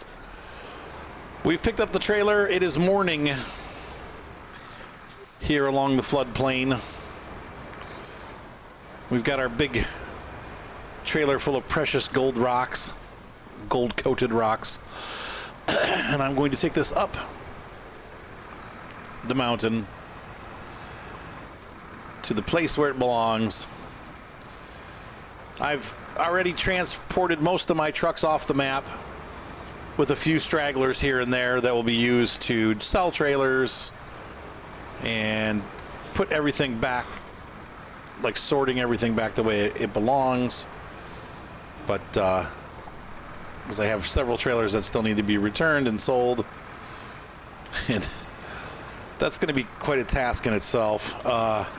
We've picked up the trailer. It is morning here along the floodplain. We've got our big trailer full of precious gold rocks, gold-coated rocks. And I'm going to take this up the mountain to the place where it belongs. I've already transported most of my trucks off the map with a few stragglers here and there that will be used to sell trailers and put everything back, like sorting everything back the way it belongs. But because I have several trailers that still need to be returned and sold, and that's going to be quite a task in itself,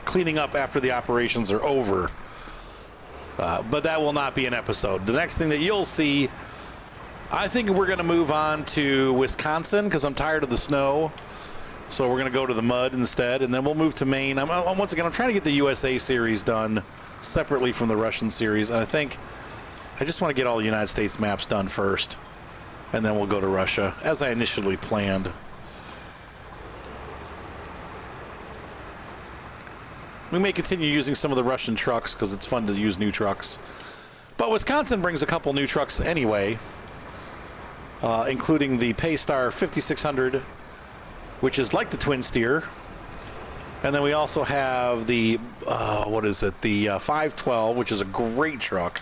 cleaning up after the operations are over. But that will not be an episode. The next thing that you'll see, I think we're going to move on to Wisconsin because I'm tired of the snow. So we're going to go to the mud instead, and then we'll move to Maine. Once again, I'm trying to get the USA series done separately from the Russian series, and I just want to get all the United States maps done first, and then we'll go to Russia, as I initially planned. We may continue using some of the Russian trucks because it's fun to use new trucks. But Wisconsin brings a couple new trucks anyway, including the Paystar 5600, which is like the Twin Steer. And then we also have the, the 512, which is a great truck.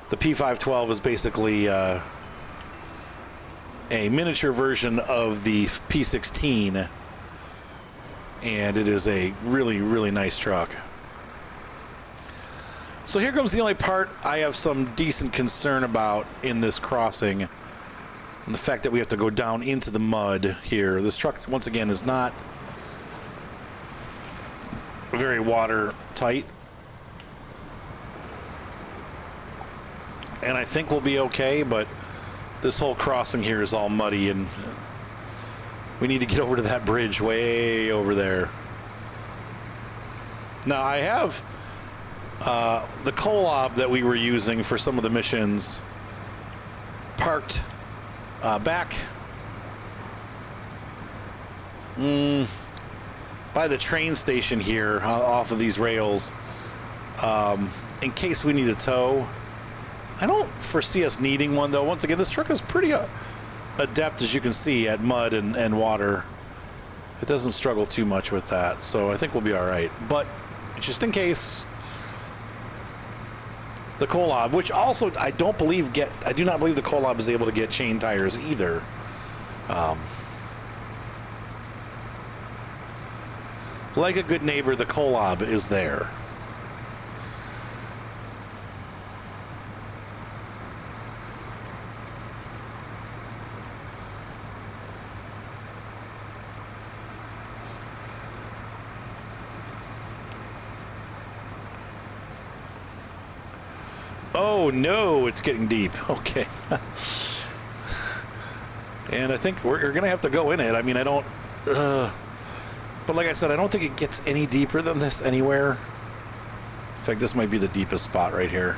The P512 is basically a miniature version of the P16. And it is a really, really nice truck. So here comes the only part I have some decent concern about in this crossing, and the fact that we have to go down into the mud here. This truck, once again, is not very watertight. And I think we'll be okay, but this whole crossing here is all muddy, and we need to get over to that bridge way over there. Now, I have the Kolob that we were using for some of the missions parked back by the train station here off of these rails in case we need a tow. I don't foresee us needing one, though. Once again, this truck is pretty adept, as you can see, at mud and water. It doesn't struggle too much with that, so I think we'll be all right. But just in case, the Kolob, which also I do not believe the Kolob is able to get chain tires either. Like a good neighbor, the Kolob is there. Oh no, it's getting deep. Okay. And I think we're going to have to go in it. I mean, I don't... but like I said, I don't think it gets any deeper than this anywhere. In fact, this might be the deepest spot right here.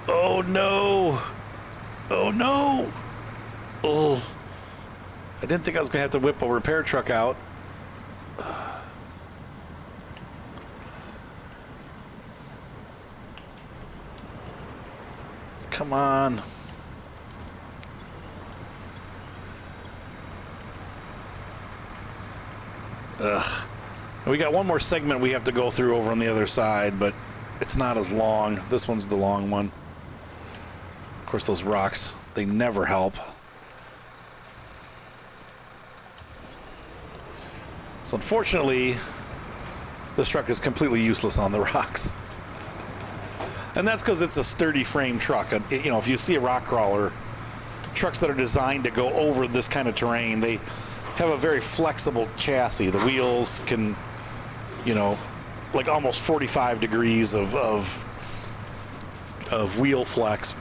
Oh no! Oh no! Oh. I didn't think I was going to have to whip a repair truck out. Come on. Ugh. We got one more segment we have to go through over on the other side, but it's not as long. This one's the long one. Of course, those rocks, they never help. So unfortunately, this truck is completely useless on the rocks. And that's because it's a sturdy frame truck. You know, if you see a rock crawler, trucks that are designed to go over this kind of terrain, they have a very flexible chassis. The wheels can, you know, like almost 45 degrees of wheel flex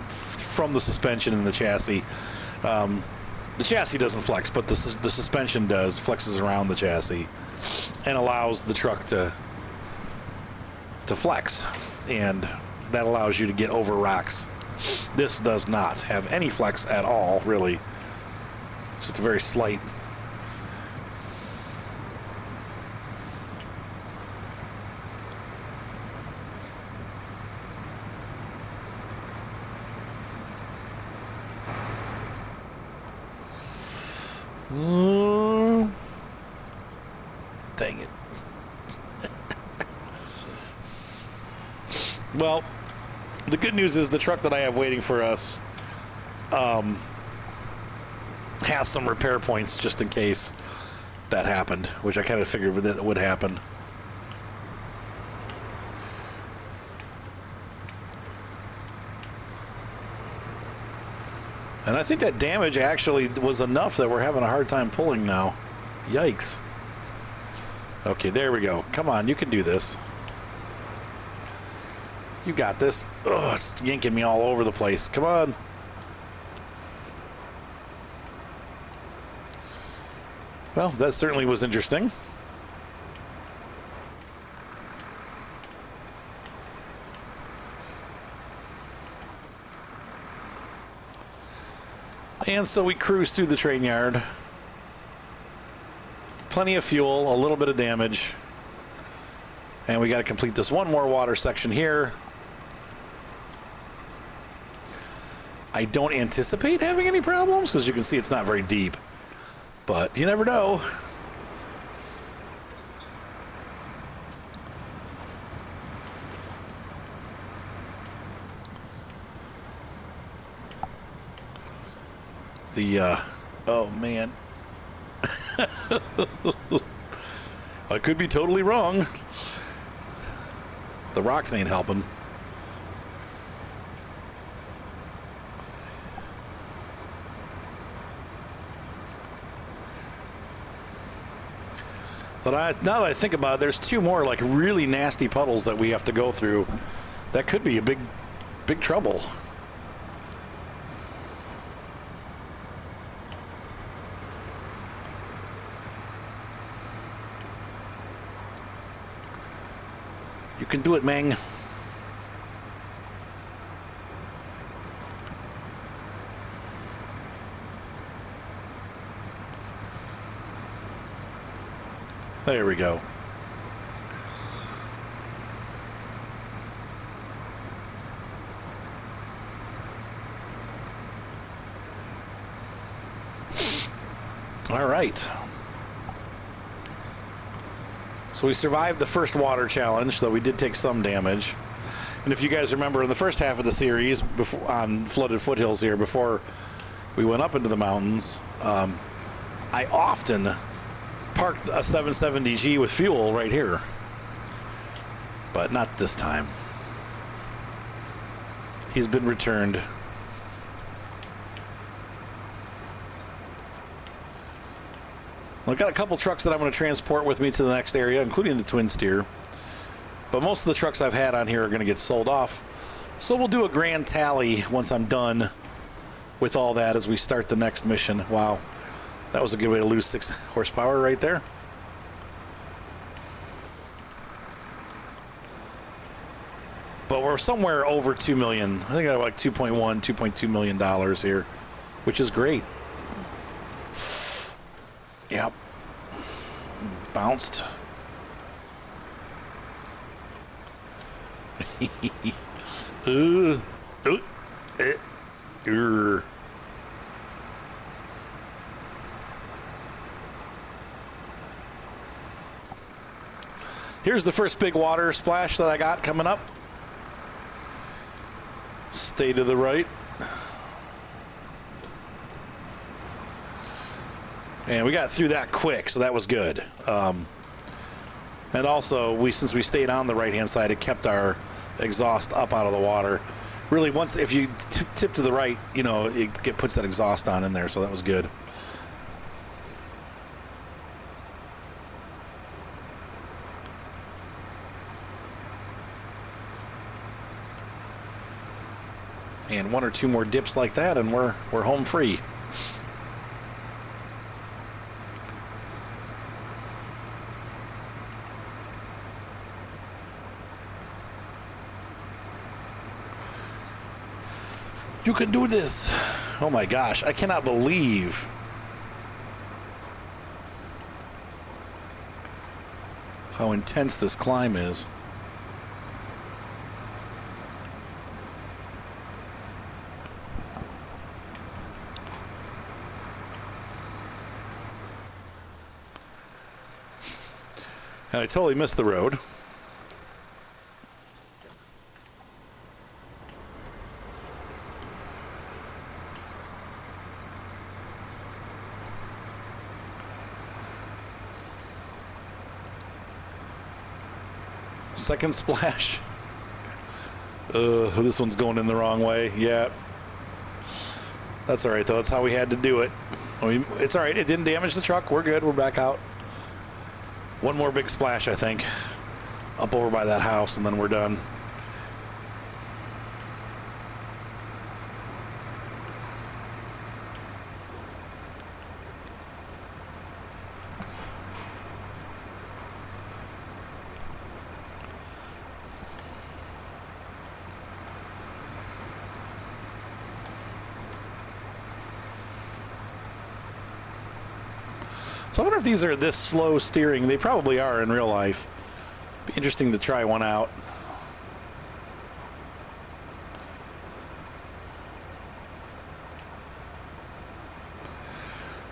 from the suspension in the chassis. The chassis doesn't flex, but the suspension does, flexes around the chassis and allows the truck to flex. And that allows you to get over rocks. This does not have any flex at all, really. Just a very slight. Dang it. Well, the good news is the truck that I have waiting for us has some repair points just in case that happened, which I kind of figured that would happen. And I think that damage actually was enough that we're having a hard time pulling now. Yikes. Okay, there we go. Come on, you can do this. You got this. Oh, it's yanking me all over the place. Come on. Well, that certainly was interesting. And so we cruise through the train yard. Plenty of fuel, a little bit of damage. And we got to complete this one more water section here. I don't anticipate having any problems because you can see it's not very deep. But you never know. Oh man. I could be totally wrong. The rocks ain't helping. But now that I think about it, there's two more like really nasty puddles that we have to go through. That could be a big trouble. You can do it, Meng. There we go. All right. So we survived the first water challenge, though we did take some damage. And if you guys remember in the first half of the series, before, on flooded foothills here, before we went up into the mountains, I often parked a 770G with fuel right here. But not this time. He's been returned. Well, I've got a couple trucks that I'm going to transport with me to the next area, including the twin steer. But most of the trucks I've had on here are going to get sold off. So we'll do a grand tally once I'm done with all that as we start the next mission. Wow, that was a good way to lose 6 horsepower right there. But we're somewhere over 2 million. I think I have like 2.1, $2.2 million here, which is great. Yep. Bounced. Here's the first big water splash that I got coming up. Stay to the right. And we got through that quick, so that was good. And also, since we stayed on the right-hand side, it kept our exhaust up out of the water. Really, once if you tip to the right, you know, it puts that exhaust on in there, so that was good. And 1 or 2 more dips like that, and we're home free. You can do this. Oh my gosh, I cannot believe how intense this climb is. And I totally missed the road. Second splash. This one's going in the wrong way. Yeah. That's all right, though. That's how we had to do it. It's all right. It didn't damage the truck. We're good. We're back out. One more big splash, I think. Up over by that house, and then we're done. So I wonder if these are this slow steering. They probably are in real life. Be interesting to try one out.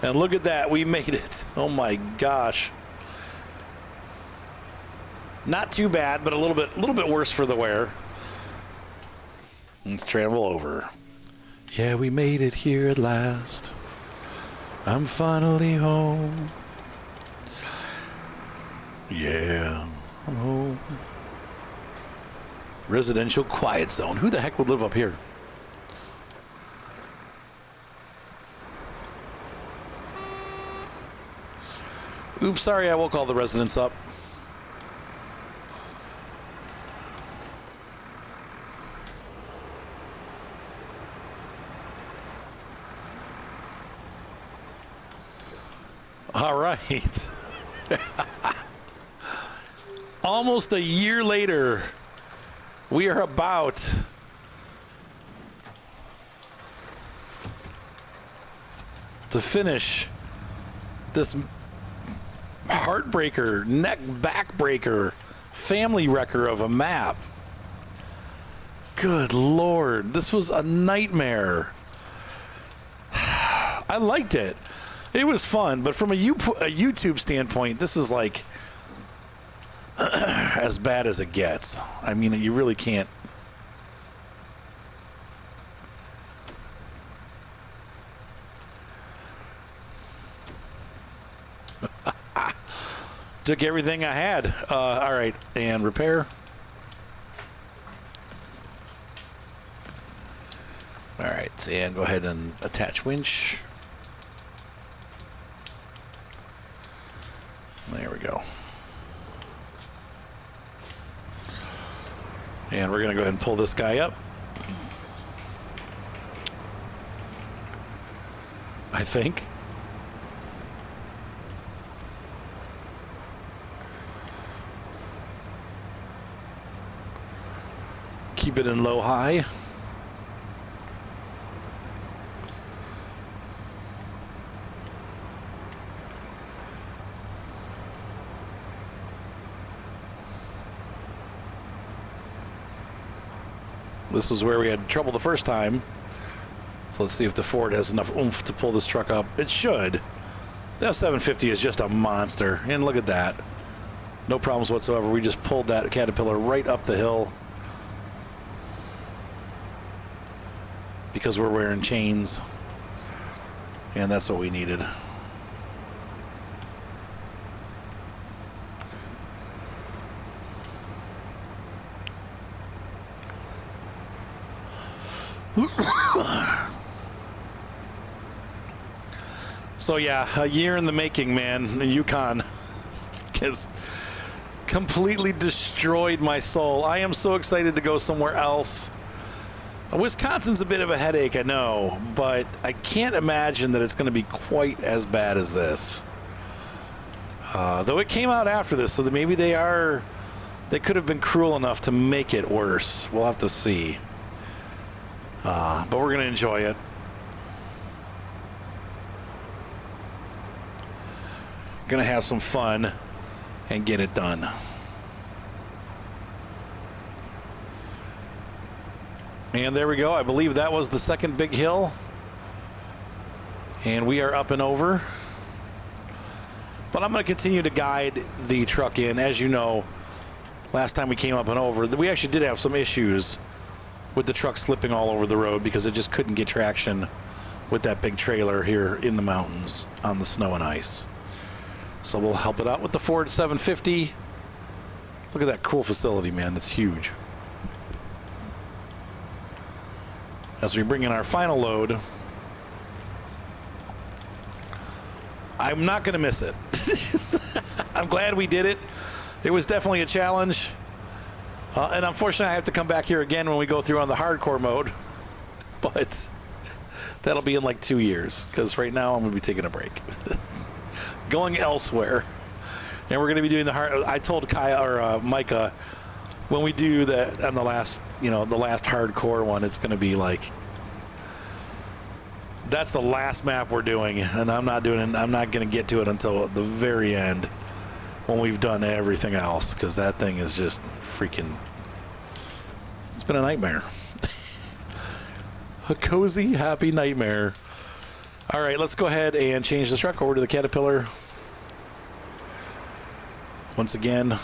And look at that. We made it. Oh my gosh. Not too bad, but a little bit worse for the wear. Let's travel over. Yeah, we made it here at last. I'm finally home. Yeah, I'm home. Residential quiet zone. Who the heck would live up here? Oops, sorry, I woke all the residents up. All right. Almost a year later, we are about to finish this heartbreaker, neck backbreaker, family wrecker of a map. Good Lord, this was a nightmare. I liked it. It was fun, but from a YouTube standpoint, this is like as bad as it gets. I mean, you really can't. Took everything I had. All right, and repair. All right, and go ahead and attach winch. There we go. And we're going to go ahead and pull this guy up. I think. Keep it in low high. This is where we had trouble the first time. So let's see if the Ford has enough oomph to pull this truck up. It should. The F-750 is just a monster. And look at that. No problems whatsoever. We just pulled that Caterpillar right up the hill. Because we're wearing chains. And that's what we needed. So yeah, a year in the making, man. The Yukon has completely destroyed my soul. I am so excited to go somewhere else. Wisconsin's a bit of a headache, I know, but I can't imagine that it's going to be quite as bad as this. Though it came out after this, so that maybe they could have been cruel enough to make it worse. We'll have to see. But we're going to enjoy it. Going to have some fun and get it done. And there we go. I believe that was the second big hill. And we are up and over. But I'm going to continue to guide the truck in. As you know, last time we came up and over, we actually did have some issues with the truck slipping all over the road because it just couldn't get traction with that big trailer here in the mountains on the snow and ice. So we'll help it out with the Ford 750. Look at that cool facility, man. It's huge. As we bring in our final load, I'm not going to miss it. I'm glad we did it. It was definitely a challenge. And unfortunately, I have to come back here again when we go through on the hardcore mode. But that'll be in like 2 years, because right now I'm going to be taking a break. Going elsewhere. And we're going to be doing the hard. I told Kaya or Micah, when we do that on the last, the last hardcore one, it's going to be like, that's the last map we're doing, and I'm not going to get to it until the very end when we've done everything else, because that thing is just freaking, it's been a nightmare. A cozy, happy nightmare. All right, let's go ahead and change the truck over to the Caterpillar. Once again.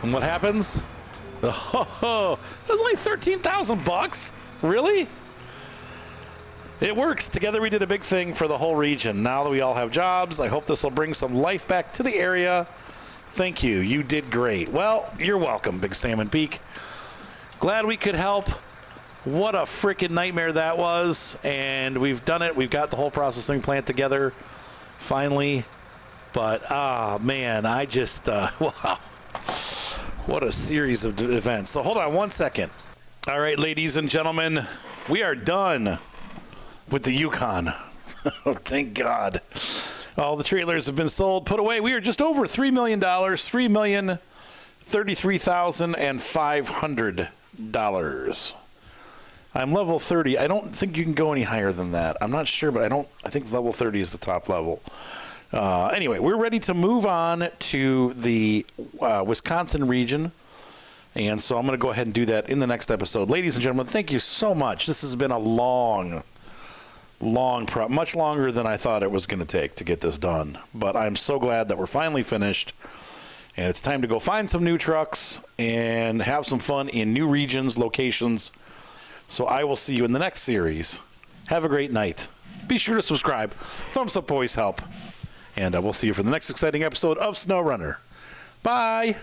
And what happens? Oh, that was only $13,000. Really? It works. Together we did a big thing for the whole region. Now that we all have jobs, I hope this will bring some life back to the area. Thank you. You did great. Well, you're welcome, Big Salmon Peak. Glad we could help. What a freaking nightmare that was. And we've done it. We've got the whole processing plant together finally. But, man, I just, wow. What a series of events. So hold on one second. All right, ladies and gentlemen, we are done with the Yukon. Oh, thank God. All the trailers have been sold, put away. We are just over $3 million, $3,033,500. I'm level 30. I don't think you can go any higher than that. I'm not sure, but I think level 30 is the top level. Anyway, we're ready to move on to the Wisconsin region. And so I'm going to go ahead and do that in the next episode. Ladies and gentlemen, thank you so much. This has been a much longer than I thought it was going to take to get this done. But I'm so glad that we're finally finished. And it's time to go find some new trucks and have some fun in new regions, locations. So I will see you in the next series. Have a great night. Be sure to subscribe. Thumbs up always help. And we'll see you for the next exciting episode of Snowrunner. Bye.